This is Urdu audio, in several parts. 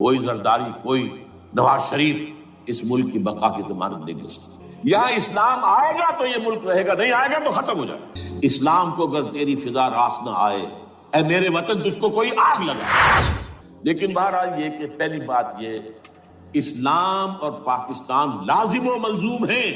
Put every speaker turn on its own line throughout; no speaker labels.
کوئی زرداری، کوئی نواز شریف اس ملک کی بقا کی ضمانت نہیں دے سکتا۔ یہاں اسلام آئے گا تو یہ ملک رہے گا، نہیں آئے گا تو ختم ہو جائے گا۔ اسلام کو اگر تیری فضا راس نہ آئے، اے میرے وطن تجھ کو کوئی آگ لگا۔ لیکن بہرحال یہ کہ پہلی بات یہ، اسلام اور پاکستان لازم و ملزوم ہیں۔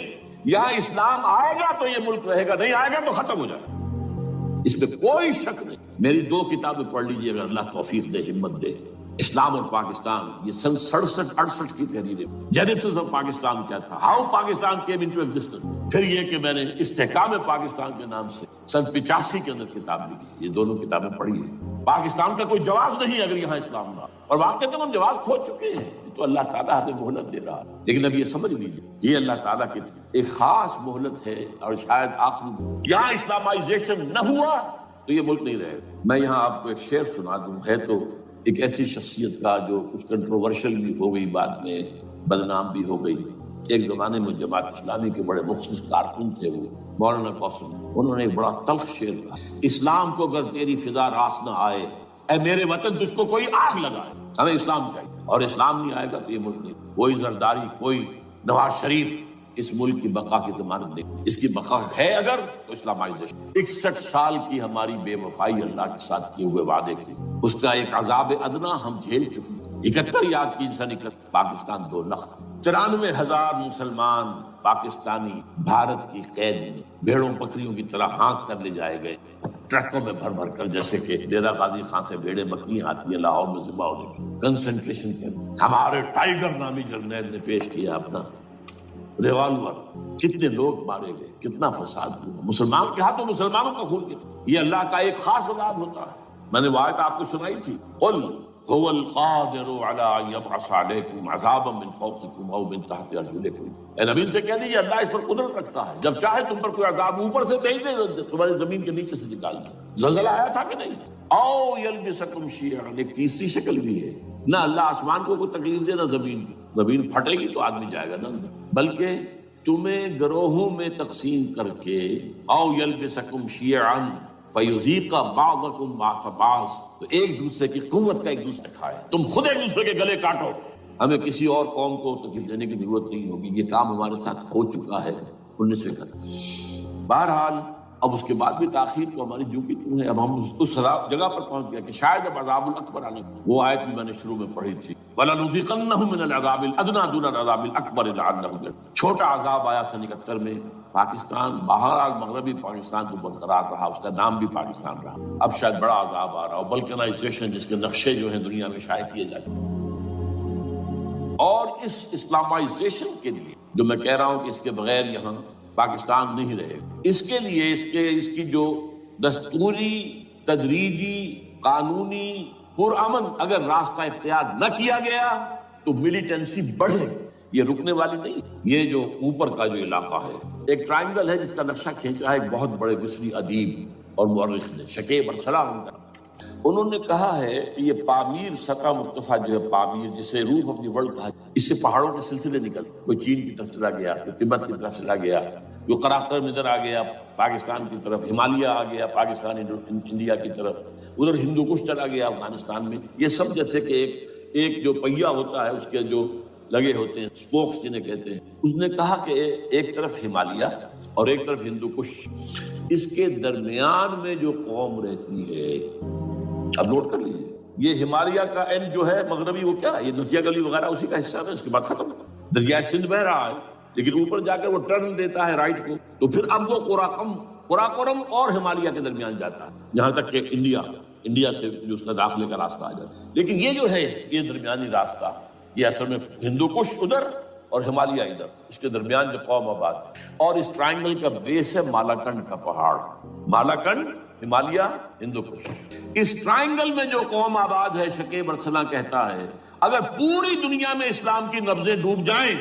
یہاں اسلام آئے گا تو یہ ملک رہے گا، نہیں آئے گا تو ختم ہو جائے گا، اس میں کوئی شک نہیں۔ میری 2 کتابیں پڑھ لیجیے اگر اللہ توفیق دے، ہمت دے۔ اسلام اور پاکستان، یہ سن 67-68 کی تحریر ہے۔ جینیسس آف پاکستان کیا تھا، how Pakistan came into existence. پھر یہ کہ میں نے استحکام پاکستان کے نام سے سن 85 کے اندر کتاب لکھی۔ یہ دونوں کتابیں پڑھی ہیں۔ پاکستان کا کوئی جواز نہیں اگر یہاں اسلام نہ، اور واقعتاً ہم جواز کھو چکے ہیں، تو اللہ تعالیٰ ہمیں مہلت دے رہا ہے۔ لیکن اب یہ سمجھ لیجیے، یہ اللہ تعالیٰ کی ایک خاص مہلت ہے، اور شاید آخری یہاں اسلامائزیشن نہ ہوا تو یہ ملک نہیں رہے گا۔ میں یہاں آپ کو ایک شعر سنا دوں، ہے تو ایک ایسی شخصیت کا جو کچھ کنٹروورشل بھی ہو گئی، بعد میں بدنام بھی ہو گئی۔ ایک زمانے میں جماعت اسلامی کے بڑے مخصوص کارکن تھے وہ، مولانا قاسم۔ انہوں نے ایک بڑا تلخ شعر کہا، اسلام کو اگر تیری فضا راس نہ آئے، اے میرے وطن تجھ کو کوئی آگ لگائے۔ ہمیں اسلام چاہیے، اور اسلام نہیں آئے گا تو یہ ملک نہیں۔ کوئی زرداری، کوئی نواز شریف اس ملک کی بقا کی ضمانت نہیں۔ اس کی بقا ہے اگر تو اسلامائزیشن۔ 61 سال کی ہماری بے وفائی اللہ کے ساتھ کیے ہوئے وعدے کی، اس کا ایک عذاب ادنا ہم جھیل چکے ہیں۔ 71 یاد کی سن 71 پاکستان 2 لخت، 94,000 مسلمان پاکستانی بھارت کی قید میں بھیڑوں بکریوں کی طرح ہانک کر لے جائے گئے، ٹرکوں میں بھر بھر کر، جیسے کہ ڈیرہ غازی خان سے بھیڑیں بکریاں آتی ہیں لاہور میں ذبح ہونے کی۔ کنسنٹریشن کیمپ، ہمارے ٹائیگر نامی جرنیل نے پیش کیا اپنا ریوالور، کتنے لوگ مارے گئے، کتنا فساد ہوا، مسلمان کے ہاتھوں مسلمانوں کا خون کیا۔ یہ اللہ کا ایک خاص عذاب ہوتا ہے۔ میں نے وہ آیت آپ کو سنائی تھی، قل هو القادر على ان يبعث عليكم عذابا من فوقكم او من تحت ارجلكم۔ اے نبی سے کہہ دیجیے اللہ اس پر قدرت رکھتا ہے، جب چاہے تم پر کوئی عذاب اوپر سے بھیج دے، تمہاری زمین کے نیچے سے نکال دے۔ زلزلہ آیا تھا کہ نہیں؟ او یلبسکم شیعا، ایک تیسری شکل بھی ہے، نہ اللہ آسمان کو کوئی تکلیف دے، نہ زمین کی۔ زمین پھٹے گی تو آدمی جائے گا نا، بلکہ تمہیں گروہوں میں تقسیم کر کے، او یلبسکم شیعا فیذیق بعضکم بعض بعض، تو ایک دوسرے کی قوت کا ایک دوسرے کھائے، تم خود ایک دوسرے کے گلے کاٹو۔ ہمیں کسی اور قوم کو تکلیف دینے کی ضرورت نہیں ہوگی، یہ کام ہمارے ساتھ ہو چکا ہے 1971۔ بہرحال اب اس کے بعد بھی تاخیر تو ہماری جو کی تم ہے، اب ہم اس جگہ پر پہنچ گیا کہ شاید اب عذاب الاکبر آنے۔ وہ آیت بھی میں نے شروع میں پڑھی تھی، وَلَنُذِيقَنَّهُم مِّنَ الْعَذَابِ الْأَدْنَىٰ دُونَ الْعَذَابِ الْأَكْبَرِ لَعَلَّهُمْ يَرْجِعُونَ۔ چھوٹا عذاب آیا سن 71 میں پاکستان، بہرحال مغربی پاکستان تو برقرار رہا، اس کا نام بھی پاکستان رہا۔ اب شاید بڑا عذاب آ رہا ہو، بلکنائزیشن، جس کے نقشے جو ہیں دنیا میں شائع کیے جاتے ہیں۔ اور اس اسلامائزیشن کے لیے جو میں کہہ رہا ہوں کہ اس کے بغیر یہاں پاکستان نہیں رہے گا، اس کے لیے اس کی جو دستوری، تدریجی، قانونی، پرامن اگر راستہ اختیار نہ کیا گیا تو ملیٹنسی بڑھے گی، یہ رکنے والی نہیں۔ یہ جو اوپر کا جو علاقہ ہے، ایک ٹرائنگل ہے جس کا نقشہ کھینچا ہے ایک بہت بڑے مصری ادیب اور مورخ نے، شکیب ارسلان ان کا۔ انہوں نے کہا ہے کہ یہ پامیر سطح مرتفع جو ہے، پامیر جسے روف آف دی ورلڈ کہا، اس سے پہاڑوں کے سلسلے نکل، کوئی چین کی طرف چلا گیا، کوئی تبت کی طرف چلا گیا، جو قراقرم ادھر آ گیا پاکستان کی طرف، ہمالیہ آ گیا پاکستان انڈیا کی طرف، ادھر ہندو کش چلا گیا افغانستان میں۔ یہ سب جیسے کہ ایک جو پہیا ہوتا ہے، اس کے جو لگے ہوتے ہیں سپوکس جنہیں کہتے ہیں۔ اس نے کہا کہ ایک طرف ہمالیہ اور ایک طرف ہندو کش، اس کے درمیان میں جو قوم رہتی ہے، اب نوٹ کر لیجیے، یہ ہمالیہ کا اینڈ جو ہے مغربی، وہ کیا ہے، یہ نتیا گلی وغیرہ اسی کا حصہ ہے، اس کے بعد ختم۔ دریائے سندھ بہ رہا ہے، لیکن اوپر جا کر وہ ٹرن دیتا ہے رائٹ کو، تو پھر اب وہ قراقرم اور ہمالیہ کے درمیان جاتا ہے، یہاں تک کہ انڈیا سے جو اس کا داخلے کا راستہ آ جاتا ہے۔ لیکن یہ جو ہے یہ درمیانی راستہ، یہ اصل میں ہندو کش ادھر اور ہمالیہ ادھر، اس کے درمیان جو قوم آباد ہے۔ اور اس ٹرائنگل کا بیس ہے مالاکنڈ کا پہاڑ، مالاکنڈ، ہمالیہ، ہندو کش۔ اس ٹرائنگل میں جو قوم آباد ہے، شکیب ارسلان کہتا ہے اگر پوری دنیا میں اسلام کی نبضیں ڈوب جائیں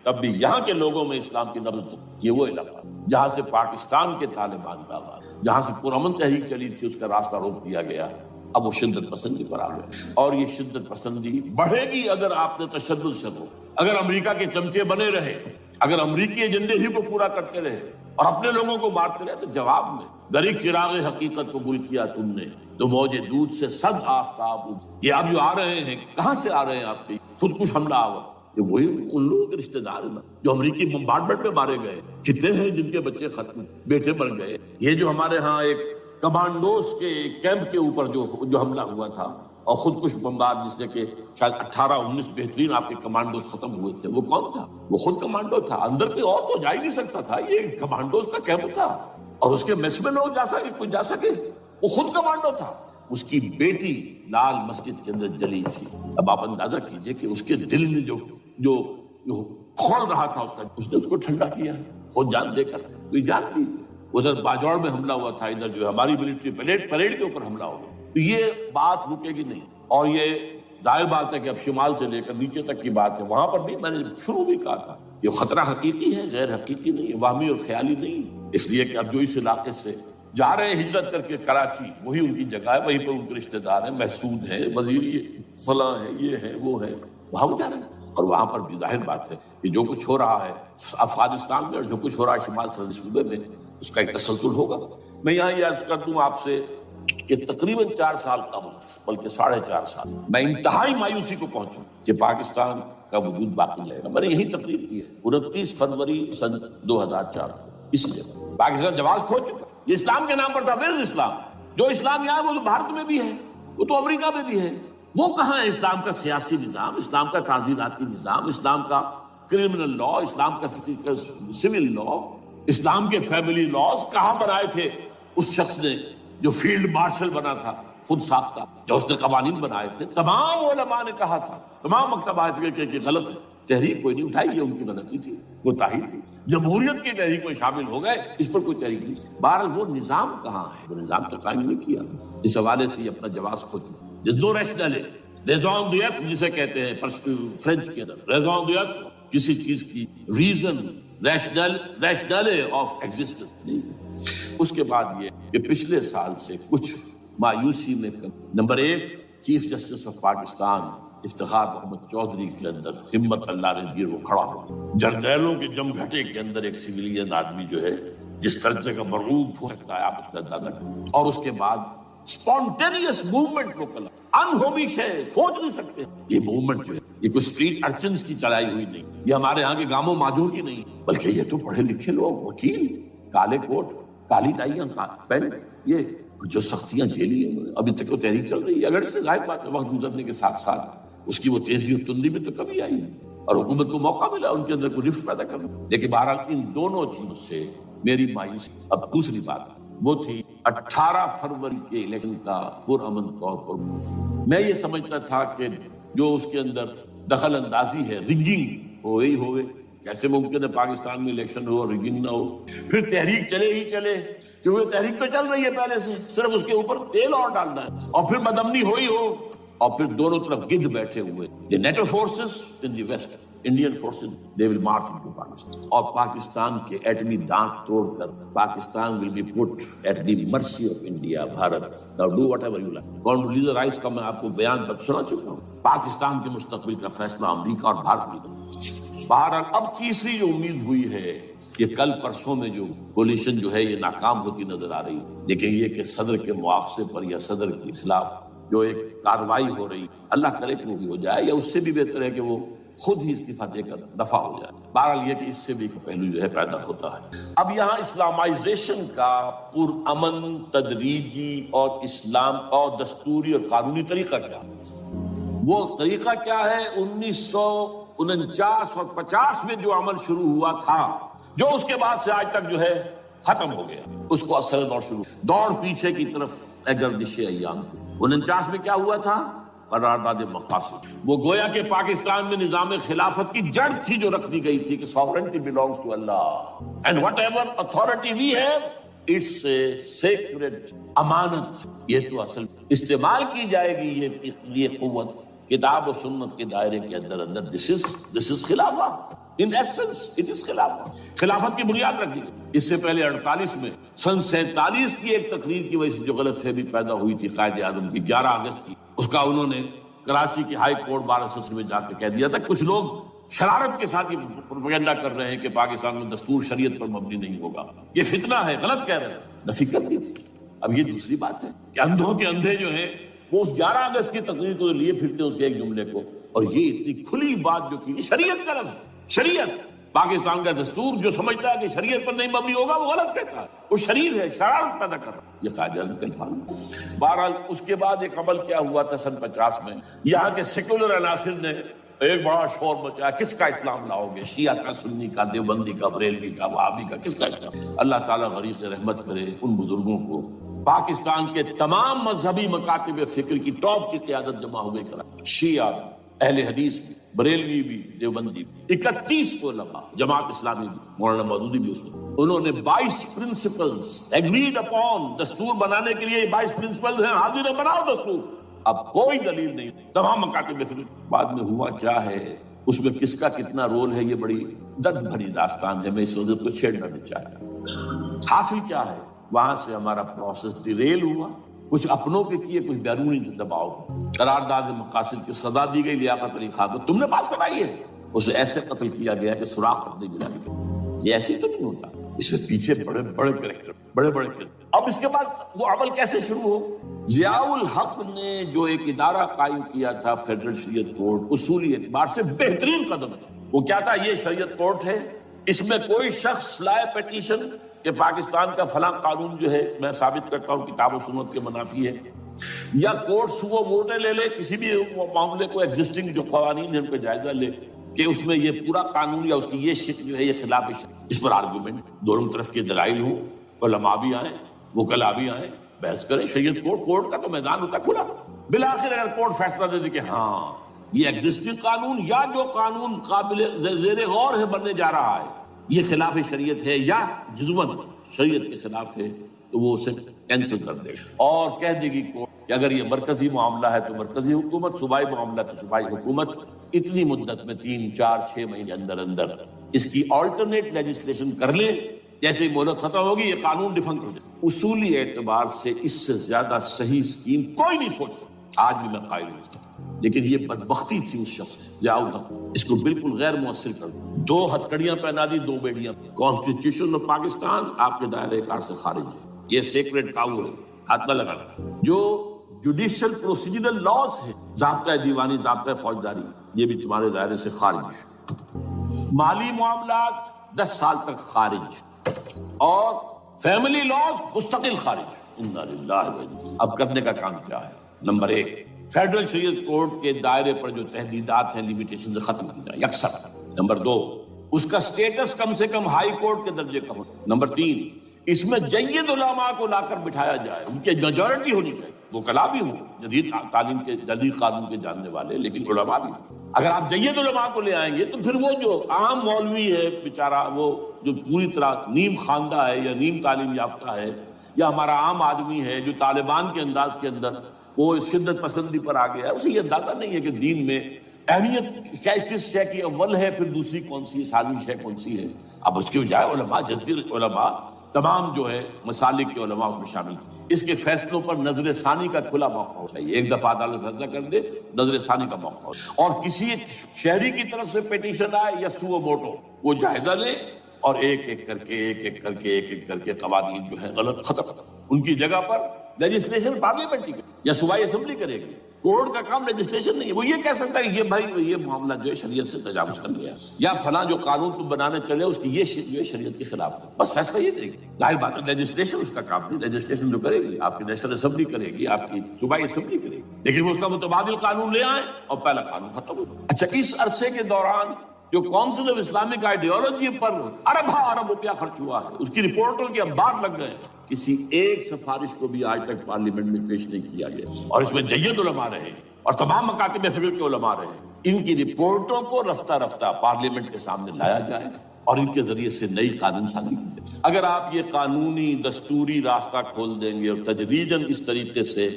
تب بھی یہاں کے لوگوں میں اسلام کی نبض، یہ وہ علاقہ جہاں سے پاکستان کے طالبان کا آغاز، جہاں سے پرامن تحریک چلی تھی، اس کا راستہ روک دیا گیا۔ اب وہ شدت پسندی پر آ گئے، اور یہ شدت پسندی بڑھے گی اگر آپ نے تشدد سے رو، اگر امریکہ کے چمچے بنے رہے، اگر امریکی ایجنڈے ہی کو پورا کرتے رہے، اور اپنے لوگوں کو مارتے رہے. تو جواب میں دریک چراغ حقیقت قبول کیا تم نے تو موج دودھ سے صد آفتاب. یہ اب جو آ رہے ہیں کہاں سے آ رہے ہیں آپ کے خودکش حملہ آور؟ یہ وہی ان لوگوں کے رشتے دار ہیں جو امریکی بمبارڈمنٹ میں مارے گئے. کتنے ہیں جن کے بچے ختم بیٹے مر گئے. یہ جو ہمارے ہاں ایک کمانڈوز کے کیمپ کے اوپر جو حملہ ہوا تھا اور خودکش بمبار جس نے کہ شاید 18-19 بہترین آپ کے کمانڈوز ختم ہوئے تھے، وہ کون تھا؟ وہ خود کمانڈو تھا. اندر کوئی اور تو جا ہی نہیں سکتا تھا. یہ کمانڈوز کا کیمپ تھا اور اس کے میس میں لوگ جا سکے، کوئی جا سکے. وہ خود کمانڈو تھا. اس کی بیٹی لال مسجد کے اندر جلی تھی. اب آپ اندازہ کیجئے کہ اس کے دل میں جو کھول رہا تھا اس نے اس کو ٹھنڈا کیا خود جان دے کر. تو یہ جان لی. ادھر باجوڑ میں حملہ ہوا تھا، ادھر جو ہماری ملٹری پریڈ کے اوپر حملہ ہوا. تو یہ بات رکے گی نہیں. اور یہ ظاہر بات ہے کہ اب شمال سے لے کر نیچے تک کی بات ہے. وہاں پر بھی میں نے شروع بھی کہا تھا یہ خطرہ حقیقی ہے، غیر حقیقی نہیں ہے، وہمی اور خیالی نہیں. اس لیے کہ اب جو اس علاقے سے جا رہے ہیں ہجرت کر کے کراچی، وہی ان کی جگہ ہے، وہیں پر ان کے رشتے دار ہیں، محسود ہیں، وزیر فلاں ہے، یہ ہے وہ ہے، وہاں وہ جا رہے ہیں. اور وہاں پر بھی ظاہر بات ہے کہ جو کچھ ہو رہا ہے افغانستان میں اور جو کچھ ہو رہا ہے شمال سرحدی صوبے میں، اس کا ایک تسلسل ہوگا. میں یہاں یہ عرض کر دوں آپ سے کہ تقریباً 4 سال قبل، بلکہ 4.5 سال، میں انتہائی مایوسی کو پہنچوں کہ پاکستان کا وجود باقی رہے گا. میں نے یہی تقریر کی ہے 29 فروری سن 2004. اس لیے پاکستان جواز کھو چکا. یہ اسلام کے نام پر تھا. ویئر اسلام؟ جو اسلام یہاں ہے وہ تو بھارت میں بھی ہے، وہ تو امریکہ میں بھی ہے. وہ کہاں ہے اسلام کا سیاسی نظام، اسلام کا تعزیراتی نظام، اسلام کا کرمنل لا، اسلام کا سول لا، اسلام کے فیملی لاز کہاں بنائے تھے اس شخص نے جو فیلڈ مارشل بنا تھا، خود ساختہ، جو اس نے قوانین بنائے تھے. تمام علماء نے کہا تھا، تمام مکتبات کہ غلط ہے. تحریک کوئی نہیں اٹھائی، یہ ان کی غلطی تھی، کوتاہی تھی. جمہوریت کی تحریک میں شامل ہو گئے، اس پر کوئی تحریک نہیں. بہرحال وہ نظام کہاں ہے؟ وہ نظام تو قائم نہیں کیا. اس حوالے سے یہ اپنا جواز کھو چکا. دو ریشنل ریزون دیت جسے کہتے ہیں فرینچ کے اندر، ریزون دیت کسی چیز کی ریزن، ریشنل آف ایگزسٹنس نہیں. اس کے بعد یہ کہ پچھلے سال سے کچھ مایوسی میں number 1 chief justice of Pakistan Iftikhar Muhammad Chaudhry کے اندر ہمت اللہ نے دی، وہ کھڑا ہو. جرنیلوں کے جم گھٹے کے اندر ایک سویلین آدمی جو ہے جس درجے کا مرعوب ہو سکتا ہے آپ اس کا اندازہ کریں. اور اس کے بعد اسپونٹینیس موومنٹ کو کلا انہومی شے سوچ نہیں سکتے. یہ موومنٹ جو ہے یہ کوئی اسٹریٹ ارچنز کی چلائی ہوئی نہیں، یہ ہمارے ہاں کے گاموں ماجوں کی نہیں، بلکہ یہ تو پڑھے لکھے لوگ، وکیل، کالے کوٹ، کالی ٹائیاں پہن، یہ جو سختیاں جھیلی ہیں. ابھی تک وہ تحریک چل رہی ہے. اگر سے ظاہر بات ہے وقت گزرنے کے ساتھ ساتھ اس کی وہ تیزی اور تندی میں تو کمی آئی اور حکومت کو موقع ملا ان کے اندر کوئی رفت پیدا کرنا. لیکن بہرحال ان دونوں چیزوں سے میری مایوسی. اب دوسری بات وہ تھی 18 فروری کے الیکشن کا پرامن طور پر میں یہ سمجھتا تھا کہ جو اس کے اندر دخل اندازی ہے، ریگنگ ہوئے. کیسے ممکن ہے پاکستان میں الیکشن ہو اور ریگنگ نہ ہو؟ پھر تحریک چلے ہی چلے، کیونکہ تحریک تو چل رہی ہے پہلے سے، صرف اس کے اوپر تیل اور ڈالنا ہے. اور پھر مدمنی ہوئی ہو، اور پھر دونوں طرف گدھ بیٹھے ہوئے. The NATO forces in the west, Indian forces they will march into Pakistan. اور پاکستان کے ایٹمی دانت توڑ کر Pakistan will be put at the mercy of India, Bharat. Now do whatever you like. Condoleezza Rice کا میں آپ کو بیان سنا چکا ہوں. پاکستان کے مستقبل کا فیصلہ امریکہ اور بھارت میں کرے. بہرحال اب تیسری جو امید ہوئی ہے کہ کل پرسوں میں جو کولیشن جو ہے یہ ناکام ہوتی نظر آ رہی، لیکن یہ کہ صدر کے مواخذے پر یا صدر کے خلاف جو ایک کارروائی ہو رہی، اللہ کرے کہ وہ بھی ہو جائے، یا اس سے بھی بہتر ہے کہ وہ خود ہی استعفیٰ دے کر دفع ہو جائے. بہرحال یہ کہ اس سے بھی ایک پہلو جو ہے پیدا ہوتا ہے. اب یہاں اسلامائزیشن کا پرامن، تدریجی اور اسلام کا دستوری اور قانونی طریقہ کیا ہے؟ وہ طریقہ کیا ہے؟ 1949 اور 50 میں جو عمل شروع ہوا تھا، جو اس کے بعد سے آج تک جو ہے ختم ہو گیا، اس کو اثر دوڑ پیچھے کی طرف گردش ایام. 49 میں کیا ہوا تھا؟ قرارداد مقاصد. وہ گویا کہ پاکستان میں نظام خلافت کی جڑ تھی جو رکھ دی گئی تھی کہ sovereignty belongs to Allah and whatever authority we have it's a sacred امانت. یہ تو اصل استعمال کی جائے گی یہ قوت کتاب و سنت کے دائرے کے اندر. this is خلافہ. in essence it is خلافہ. خلافت کی بنیاد رکھ دی گئی. اس سے پہلے 48 میں سن 47 کی ایک تقریر کی وجہ سے جو غلط فہمی پیدا ہوئی تھی قائد اعظم کی 11 اگست کی، اس کا انہوں نے کراچی کی ہائی کورٹ بار ایسوسی میں جا کے کہہ دیا تھا. کچھ لوگ شرارت کے ساتھ یہ پروپیگنڈا کر رہے ہیں کہ پاکستان میں دستور شریعت پر مبنی نہیں ہوگا، یہ فتنہ ہے، غلط کہہ رہے ہیں، نفی کر دی تھی۔ اب یہ دوسری بات ہے کہ اندھوں کے اندھے جو ہیں وہ اس 11 اگست کی تقریر کو لیے پھرتے ہیں اس کے ایک جملے کو، اور یہ اتنی کھلی بات جو کی شریعت کا لفظ، شریعت پاکستان کا دستور جو سمجھتا ہے کہ شریعت پر نہیں مبنی ہوگا وہ غلط کہتا ہے، وہ شریر ہے، شرارت پیدا کر رہا ہے، یہ خواجہ کے الفاظ۔ بہرحال اس کے بعد ایک عمل کیا ہوا تھا سن 50 میں، یہاں کے سیکولر عناصر نے ایک بڑا شور مچایا، کس کا اسلام لاؤ گے؟ شیعہ کا، سنی کا، دیوبندی کا، بریلوی کا، وہابی کا، کس کا اسلام؟ اللہ تعالیٰ غریق رحمت کرے ان بزرگوں کو، پاکستان کے تمام مذہبی مکاتب فکر کی ٹاپ کی قیادت جمع ہو گئی کرا، شیعہ اہل حدیث بھی، بریلوی بھی، دیوبندی بھی، 31 علماء، جماعت اسلامی بھی، مولانا مودودی بھی اس میں، انہوں نے 22 پرنسپلز ایگریڈ اپون، دستور بنانے کے لیے 22 پرنسپلز ہیں، حاضر ہے بناؤ دستور، اب کوئی دلیل نہیں، تمام مکاتب فکر۔ بعد میں ہوا کیا ہے، اس میں کس کا کتنا رول ہے، یہ بڑی درد بھری داستان ہے، میں اس وقت کو چھیڑنا نہیں چاہتا۔ حاصل کیا ہے، وہاں سے ہمارا پروسیس ڈیریل ہوا، کچھ اپنوں کے کیے، کچھ بیرونی دباؤ، قرارداد مقاصد کی سزا دی گئی لیاقت علی خان کو، تم نے پاس کرائی ہے، اسے ایسے قتل کیا گیا کہ سوراخ تک نہیں ملا گیا۔ یہ ایسے تو نہیں ہوتا، اس کے پیچھے بڑے بڑے کریکٹر، بڑے بڑے کریکٹر۔ اب اس کے بعد وہ عمل کیسے شروع ہو؟ ضیاء الحق نے جو ایک ادارہ قائم کیا تھا فیڈرل شریعت کورٹ، اصولی اعتبار سے بہترین قدم ہے۔ وہ کیا تھا؟ یہ شریعت کورٹ ہے، اس میں کوئی شخص لائے پیٹیشن کہ پاکستان کا فلاں قانون جو ہے میں ثابت کرتا ہوں کتاب و سنت کے منافی ہے، یا کورٹ سو موٹے لے لے کسی بھی معاملے کو، ایگزسٹنگ جو قوانین ہیں ان کا جائزہ لے کہ اس میں یہ پورا قانون یا اس کی یہ شک جو ہے یہ خلاف شک، اس پر آرگومنٹ، دونوں طرف کے دلائل ہوں، علماء بھی آئیں، وکلاء بھی آئیں، بحث کریں۔ شریعت کورٹ کا تو میدان ہوتا کھلا، بالآخر اگر کورٹ فیصلہ دے دے کہ ہاں یہ ایگزسٹنگ قانون یا جو قانون قابل زیر غور ہے بننے جا رہا ہے یہ خلاف شریعت ہے یا جزوًا شریعت کے خلاف ہے، تو وہ اسے کینسل کر دے گا اور کہہ دے گی کورٹ کہ اگر یہ مرکزی معاملہ ہے تو مرکزی حکومت، صوبائی معاملہ تو صوبائی حکومت اتنی مدت میں 3، 4، 6 مہینے اندر اندر اس کی آلٹرنیٹ لیجسلیشن کر لے، جیسے ہی مہلت ختم ہوگی یہ قانون ڈیفنکٹ ہو جائے۔ اصولی اعتبار سے اس سے زیادہ صحیح اسکیم کوئی نہیں سوچ سکتا، آج بھی میں قائل ہوں، لیکن یہ بدبختی تھی اس شخص ضیاء الحق، اس کو بالکل غیر مؤثر کر دیا، 2 ہتھکڑیاں پہنا دی، 2 بیڑیاں۔ کانسٹیٹیوشن آف پاکستان آپ کے دائرے کار سے خارج ہے، یہ سیکریٹ کاؤ ہے، ہاتھ نہ لگانا۔ جو جوڈیشل پروسیجرل لاز ہے، ضابطہ دیوانی، ضابطہ فوجداری، یہ بھی تمہارے دائرے سے خارج ہے۔ مالی معاملات 10 سال تک خارج، اور فیملی لاز مستقل خارج۔ انا للہ و انا۔ اب کرنے کا کام کیا ہے؟ نمبر 1، فیڈرل شریعت کورٹ کے دائرے پر جو تحدیدات ہیں، لیمیٹیشن ختم کی جائے یکسر۔ نمبر 2، اس کا سٹیٹس کم سے کم ہائی کورٹ کے درجے کا ہو۔ نمبر 3، اس میں جید علماء کو لا کر بٹھایا جائے، ان کی میجورٹی ہونی چاہیے، وکلاء بھی ہوں، جدید تعلیم کے، جدید قانون کے جاننے والے، لیکن علماء بھی ہوں۔ اگر آپ جید علماء کو لے آئیں گے تو پھر وہ جو عام مولوی ہے بیچارہ، وہ جو پوری طرح نیم خواندہ ہے یا نیم تعلیم یافتہ ہے، یا ہمارا عام آدمی ہے جو طالبان کے انداز کے اندر وہ شدت پسندی پر آ گیا ہے، اسے یہ اندازہ نہیں ہے کہ دین میں اہمیت کیا، کس شے کی اول ہے، پھر دوسری کون سی ثانی شے کون سی ہے۔ اب اس کے بجائے علماء، جدید علماء، تمام جو ہے مسالک کے علماء اس میں شامل، اس کے فیصلوں پر نظر ثانی کا کھلا موقع ہو چاہیے، ایک دفعہ عدالت فیصلہ کر دے، نظر ثانی کا موقع ہو، اور کسی ایک شہری کی طرف سے پیٹیشن آئے یا سو موٹو، وہ جائزہ لے اور ایک ایک کر کے قوانین جو ہے غلط ختم، ان کی جگہ پر لیجسلیشن پارلیمنٹ کی یا صوبائی اسمبلی کرے گی۔ کورٹ کا کام لیجسلیشن نہیں ہے، وہ یہ کہہ سکتا ہے کہ یہ بھائی یہ معاملہ جو ہے شریعت سے تجاوز کر لیا، یا فلاں جو قانون تم بنانے چلے اس کی یہ جو ہے شریعت کے خلاف ہے، بس فیصلہ یہ دے گی۔ ظاہر بات ہے لیجسلیشن اس کا کام نہیں، لیجسلیشن جو کرے گی آپ کی نیشنل اسمبلی کرے گی، آپ کی صوبائی اسمبلی کرے گی، لیکن وہ اس کا متبادل قانون لے آئیں اور پہلا قانون ختم ہو۔ اچھا، اس عرصے کے دوران جو کونسل آف اسلامک آئیڈیالوجی پر ارب روپیہ خرچ ہوا ہے، اس کی رپورٹوں کے انبار لگ گئے، کسی ایک سفارش کو بھی آج تک پارلیمنٹ میں پیش نہیں کیا گیا، اور اس میں جید علماء رہے اور تمام مکاتب فکر کے علماء رہے۔ ان کی رپورٹوں کو رفتہ رفتہ پارلیمنٹ کے سامنے لایا جائے اور ان کے ذریعے سے نئی قانون سازی کی جائے۔ اگر آپ یہ قانونی دستوری راستہ کھول دیں گے اور تجدیداً اس طریقے سے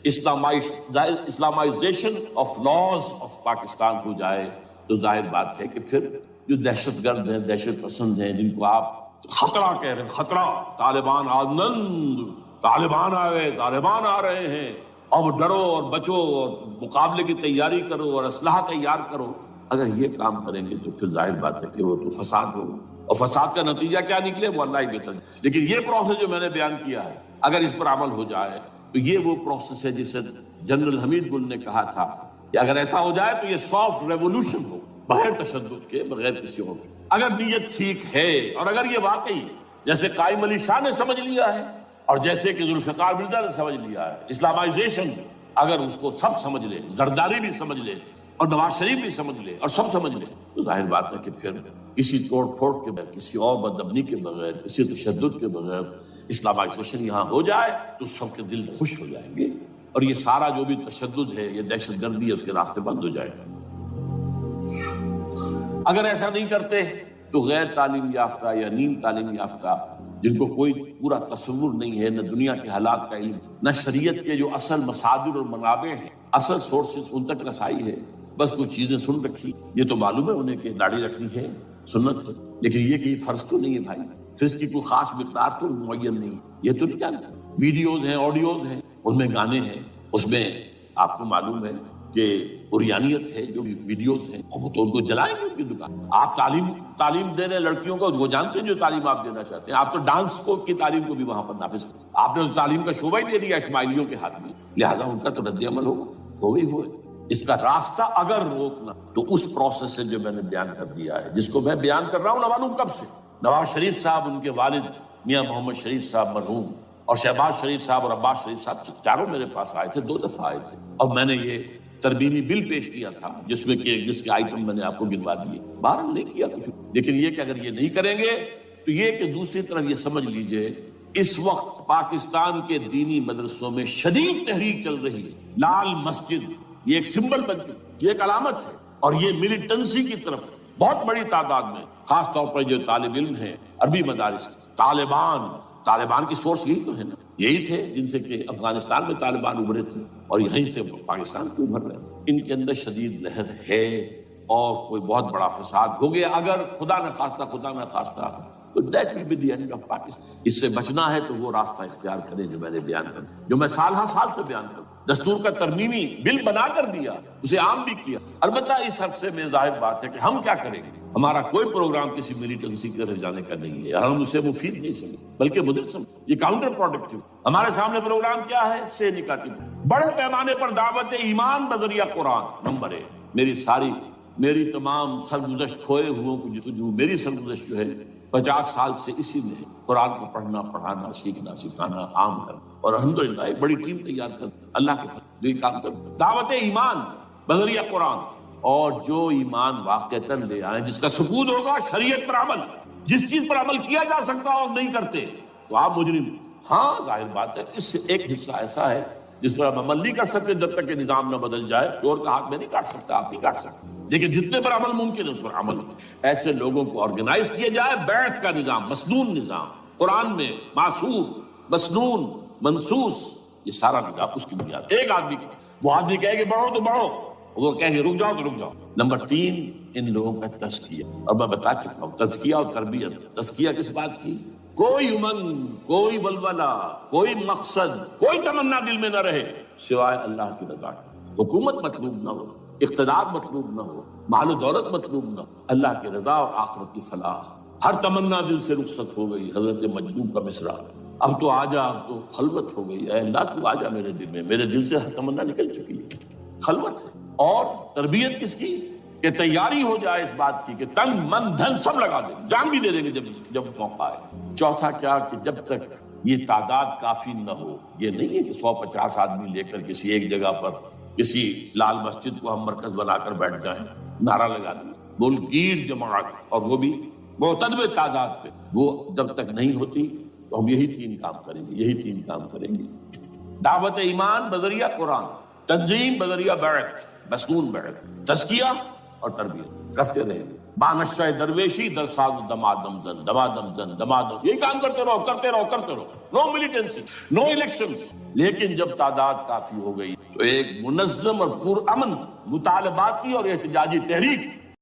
Islamization of laws of Pakistan ہو جائے تو ظاہر بات ہے کہ پھر جو دہشت گرد ہیں، دہشت پسند ہیں، جن کو آپ خطرہ کہہ رہے ہیں، خطرہ، طالبان آنند، طالبان آئے، طالبان آ رہے ہیں، اب ڈرو اور بچو اور مقابلے کی تیاری کرو اور اسلحہ تیار کرو، اگر یہ کام کریں گے تو پھر ظاہر بات ہے کہ وہ تو فساد ہوگا، اور فساد کا نتیجہ کیا نکلے وہ اللہ ہی بہتر۔ لیکن یہ پروسیس جو میں نے بیان کیا ہے اگر اس پر عمل ہو جائے تو یہ وہ پروسیس ہے جسے جنرل حمید گل نے کہا تھا کہ اگر ایسا ہو جائے تو یہ سافٹ ریولوشن ہو، بغیر تشدد کے، بغیر کسی اور کے۔ اگر نیت ٹھیک ہے اور اگر یہ واقعی جیسے قائم علی شاہ نے سمجھ لیا ہے اور جیسے کہ ذوالفقار مرزا نے سمجھ لیا ہے، اسلامائزیشن اگر اس کو سب سمجھ لے، زرداری بھی سمجھ لے اور نواز شریف بھی سمجھ لے اور سب سمجھ لے، تو ظاہر بات ہے کہ پھر کسی توڑ پھوڑ کے بغیر، کسی اور بدامنی کے بغیر، کسی تشدد کے بغیر اسلامائزیشن یہاں ہو جائے تو سب کے دل خوش ہو جائیں گے، اور یہ سارا جو بھی تشدد ہے، یہ دہشت گردی ہے، اس کے راستے بند ہو جائے گا۔ اگر ایسا نہیں کرتے تو غیر تعلیم یافتہ یا نیم تعلیم یافتہ جن کو کوئی پورا تصور نہیں ہے، نہ دنیا کے حالات کا علم، نہ شریعت کے جو اصل مصادر اور منابع ہیں، اصل سورسز، ان تک رسائی ہے، بس کچھ چیزیں سن رکھی، یہ تو معلوم ہے انہیں کہ داڑھی رکھنی ہے، سنت ہے، لیکن یہ کہ یہ فرض تو نہیں ہے بھائی، پھر اس کی کوئی خاص مقدار تو معین نہیں، یہ تو نہیں جانتا۔ ویڈیوز ہیں، آڈیوز ہیں، ان میں گانے ہیں، اس میں آپ کو معلوم ہے کہ عریانیت ہے، جو ویڈیوز ہیں، اور وہ تو ان کو جلائیں گے ان کی دکان۔ آپ تعلیم دے رہے ہیں لڑکیوں کو، وہ جانتے ہیں جو تعلیم آپ دینا چاہتے ہیں، آپ تو ڈانس کی تعلیم کو بھی وہاں پر نافذ کریں، آپ نے تو تعلیم کا شعبہ ہی دے دیا اسماعیلیوں کے ہاتھ میں، لہٰذا ان کا تو رد عمل ہوگا۔ اس کا راستہ اگر روکنا تو اس پروسیس سے جو میں نے بیان کر دیا ہے، جس کو میں بیان کر رہا ہوں نہ معلوم کب سے، نواز شریف صاحب، ان کے والد میاں محمد شریف صاحب مرحوم، اور شہباز شریف صاحب اور عباس شریف صاحب چاروں میرے پاس آئے تھے، 2 دفعہ آئے تھے، اور میں نے یہ ترمیمی بل پیش کیا تھا جس کے آئٹم میں نے آپ کو گنوا دیے، بہرحال نہیں کیا کچھ، لیکن یہ کہ اگر یہ نہیں کریں گے تو یہ کہ دوسری طرف یہ سمجھ لیجئے اس وقت پاکستان کے دینی مدرسوں میں شدید تحریک چل رہی ہے۔ لال مسجد یہ ایک سمبل بن چکی، یہ ایک علامت ہے، اور یہ ملیٹنسی کی طرف بہت بڑی تعداد میں، خاص طور پر جو طالب علم ہیں عربی مدارس، طالبان کی سورس یہی تو ہے نا، یہی تھے جن سے کہ افغانستان میں طالبان ابھرے تھے اور یہیں سے پاکستان کو ابھر رہے ہیں۔ ان کے اندر شدید لہر ہے اور کوئی بہت بڑا فساد ہو گیا اگر خدا نہ خواستہ تو that will be the end of Pakistan۔ اس سے بچنا ہے تو وہ راستہ اختیار کریں جو میں نے بیان کر، جو میں سال سے بیان کر، دستور کا ترمیمی بل بنا کر دیا، اسے عام بھی کیا۔ البتہ اس عرصے میں ظاہر بات ہے کہ ہم کیا کریں گے، ہمارا کوئی پروگرام کسی ملیٹنسی کے رہ جانے کا نہیں ہے، ہم اسے مفید نہیں سمجھتے بلکہ مضر سمجھتے، یہ کاؤنٹر پروڈکٹیو۔ ہمارے سامنے پروگرام کیا ہے، سے نکاتی بڑے پیمانے پر دعوت ایمان بذریعہ قرآن، نمبر 1۔ میری تمام سرگزشت کھوئے ہوئوں کو جستجو، میری سرگزشت جو ہے 50 سال سے اسی میں ہے، قرآن کو پڑھنا، پڑھانا، سیکھنا، سکھانا، عام کرنا، اور الحمدللہ ایک بڑی ٹیم تیار کر اللہ کے فضل یہ کام کر، دعوت ایمان بذریعہ قرآن، اور جو ایمان واقعتاً لے آئیں جس کا ثبوت ہوگا شریعت پر عمل، جس چیز پر عمل کیا جا سکتا اور نہیں کرتے تو آپ مجرم۔ ہاں ظاہر بات ہے اس سے ایک حصہ ایسا ہے جس پر آپ عمل نہیں کر سکتے جب تک کہ نظام نہ بدل جائے، چور کا ہاتھ میں نہیں کاٹ سکتا، آپ نہیں کاٹ سکتے، لیکن جتنے پر عمل ممکن ہے اس پر عمل، ایسے لوگوں کو آرگنائز کیا جائے، بیعت کا نظام، مسنون نظام، قرآن میں معصور، مسنون، منصوص، یہ سارا نظام اس کی بنیاد۔ ایک آدمی کا، وہ آدمی کہے کہ بڑھو تو بڑھو، وہ کہے کہ رک جاؤ تو رک جاؤ۔ نمبر 3 ان لوگوں کا تزکیہ، اور میں بتا چکا ہوں تزکیہ اور تربیت۔ تزکیہ کس بات کی؟ کوئی امنگ، کوئی ولولہ، کوئی مقصد، کوئی تمنا دل میں نہ رہے سوائے اللہ کی رضا کی۔ حکومت مطلوب نہ ہو، اقتدار مطلوب نہ ہو، مال و دولت مطلوب نہ ہو، اللہ کی رضا اور آخرت کی فلاح۔ ہر تمنا دل سے رخصت ہو گئی، حضرت مجذوب کا مصرع، اب تو آجا، اب تو خلوت ہو گئی، اے اللہ تو آجا میرے دل میں، میرے دل سے ہر تمنا نکل چکی ہے، خلوت ہے۔ اور تربیت کس کی؟ کہ تیاری ہو جائے اس بات کی کہ تن من دھن سب لگا دیں، جان بھی دے دیں گے جب موقع آئے۔ چوتھا کیا کہ جب تک یہ تعداد کافی نہ ہو، یہ نہیں ہے کہ 150 آدمی لے کر کسی ایک جگہ پر کسی لال مسجد کو ہم مرکز بنا کر بیٹھ جائیں، نعرہ لگا دیں، بولگیر جماعت، اور وہ بھی معتدل تعداد پہ، وہ جب تک نہیں ہوتی تو ہم یہی 3 کام کریں گے، دعوت ایمان بذریعہ قرآن، تنظیم بذریعہ بیعت، مسنون بیعت، تزکیہ اور تربیت کرتے رہیں گے۔ بانشہ درویشی در ساز دمادم زن، دمادم زن، دمادم، یہی کام کرتے رہو، نو ملیٹنسی، نو الیکشن۔ لیکن جب تعداد کافی ہو گئی تو ایک منظم اور پرامن مطالباتی اور احتجاجی تحریک